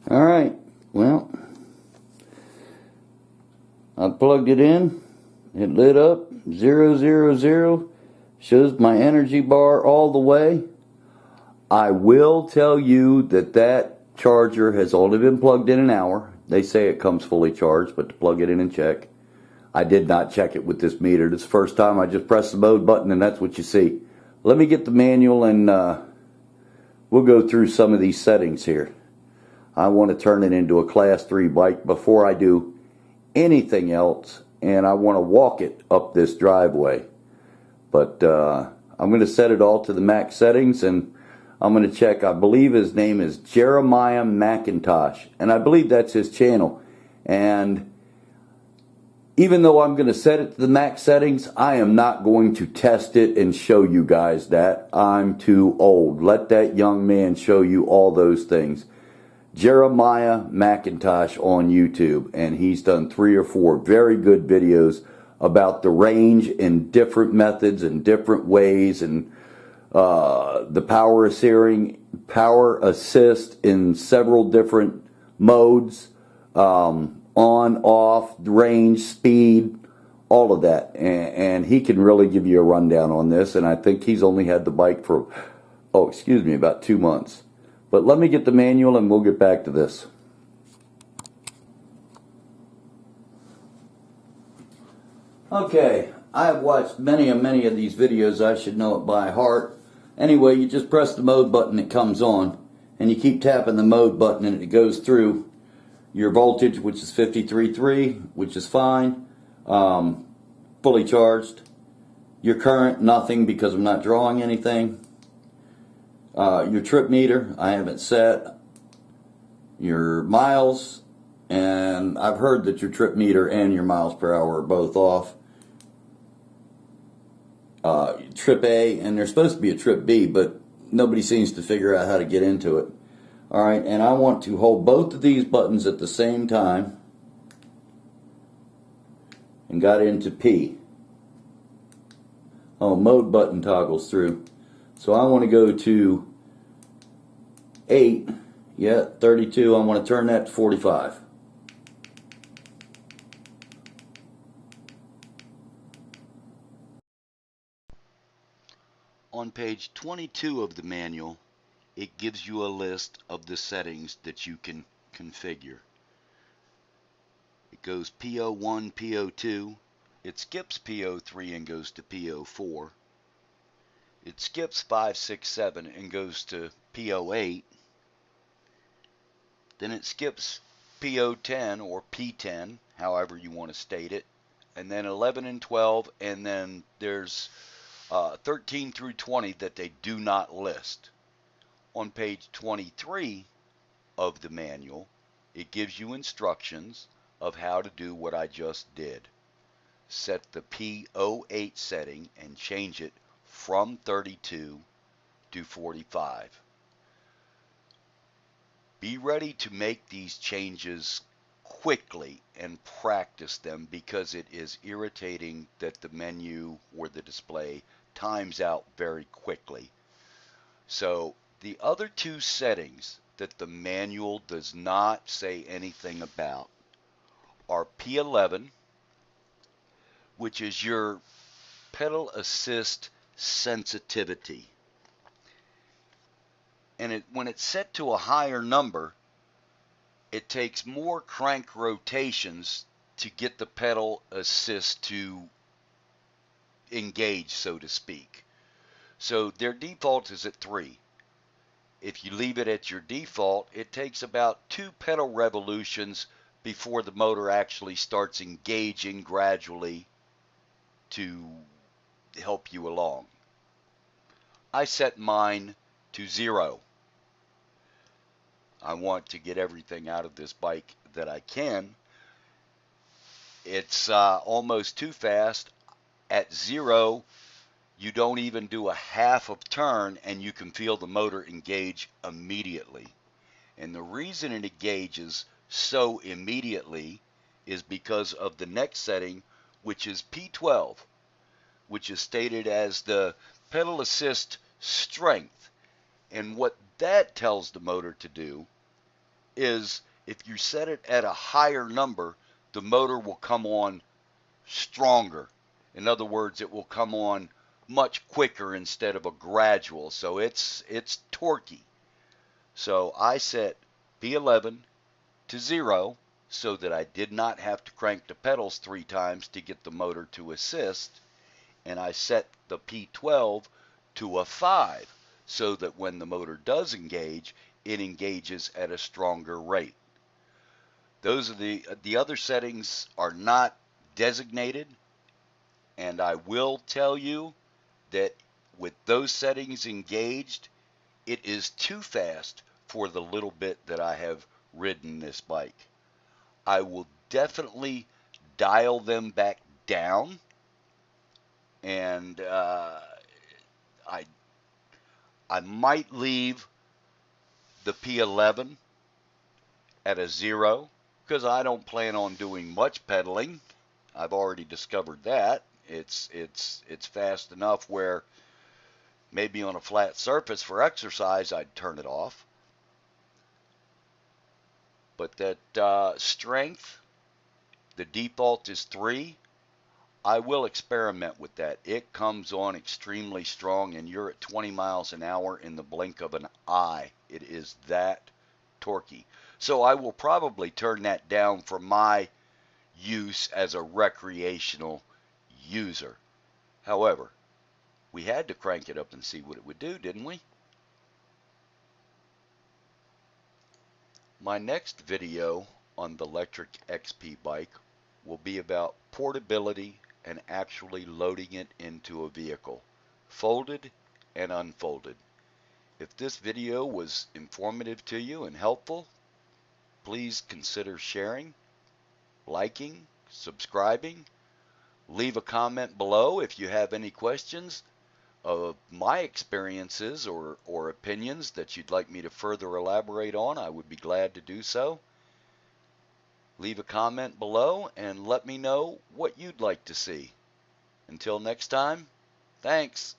All right, well, I plugged it in. It lit up 000, shows my energy bar all the way. I will tell you that that charger has only been plugged in an hour. They say it comes fully charged, but to plug it in and check. I did not check it with this meter. This is the first time I just pressed the mode button and that's what you see. Let me get the manual and we'll go through some of these settings here. I want to turn it into a class 3 bike before I do anything else, and I want to walk it up this driveway. But I'm going to set it all to the max settings, and I'm going to check. I believe his name is Jeremiah McIntosh, and I believe that's his channel. And even though I'm going to set it to the max settings, I am not going to test it and show you guys that. I'm too old. Let that young man show you all those things. Jeremiah McIntosh on YouTube, and he's done 3 or 4 very good videos about the range in different methods and different ways, and the power assist in several different modes, on, off, range, speed, all of that, and he can really give you a rundown on this. And I think he's only had the bike for about 2 months. But let me get the manual and we'll get back to this. Okay, I've watched many of these videos. I should know it by heart. Anyway, you just press the mode button, it comes on, and you keep tapping the mode button and it goes through your voltage, which is 53.3, which is fine, fully charged. Your current, nothing, because I'm not drawing anything. Your trip meter, I haven't set. Your miles, and I've heard that your trip meter and your miles per hour are both off. Trip A, and there's supposed to be a trip B, but nobody seems to figure out how to get into it. Alright, and I want to hold both of these buttons at the same time, and got into P. Oh, mode button toggles through. So I want to go to 8, 32, I want to turn that to 45. On page 22 of the manual, it gives you a list of the settings that you can configure. It goes PO1, PO2, it skips PO3 and goes to PO4. It skips 5, 6, 7 and goes to PO8. Then it skips PO10 or P10, however you want to state it. And then 11 and 12, and then there's 13 through 20 that they do not list. On page 23 of the manual, it gives you instructions of how to do what I just did. Set the PO8 setting and change it from 32 to 45. Be ready to make these changes quickly and practice them, because it is irritating that the menu or the display times out very quickly. So the other 2 settings that the manual does not say anything about are P11, which is your pedal assist sensitivity. And when it's set to a higher number, it takes more crank rotations to get the pedal assist to engage, so to speak. So their default is at 3. If you leave it at your default, it takes about 2 pedal revolutions before the motor actually starts engaging gradually to help you along. I set mine to 0. I want to get everything out of this bike that I can. It's almost too fast. At 0, you don't even do a half of turn and you can feel the motor engage immediately. And the reason it engages so immediately is because of the next setting, which is P12, which is stated as the pedal assist strength. And what that tells the motor to do is if you set it at a higher number, the motor will come on stronger. In other words, it will come on much quicker instead of a gradual. So it's torquey. So I set P11 to 0 so that I did not have to crank the pedals 3 times to get the motor to assist. And I set the P12 to a 5 so that when the motor does engage, it engages at a stronger rate. Those are the other settings are not designated, and I will tell you that with those settings engaged, it is too fast for the little bit that I have ridden this bike. I will definitely dial them back down, and I might leave the P11 at a 0 because I don't plan on doing much pedaling. I've already discovered that. It's fast enough where maybe on a flat surface for exercise I'd turn it off. But that strength, the default is 3. I will experiment with that. It comes on extremely strong, and you're at 20 miles an hour in the blink of an eye. It is that torquey. So I will probably turn that down for my use as a recreational user. However, we had to crank it up and see what it would do, didn't we? My next video on the Lectric XP bike will be about portability and actually loading it into a vehicle, folded and unfolded. If this video was informative to you and helpful, please consider sharing, liking, subscribing. Leave a comment below if you have any questions of my experiences or opinions that you'd like me to further elaborate on. I would be glad to do so. Leave a comment below and let me know what you'd like to see. Until next time, thanks.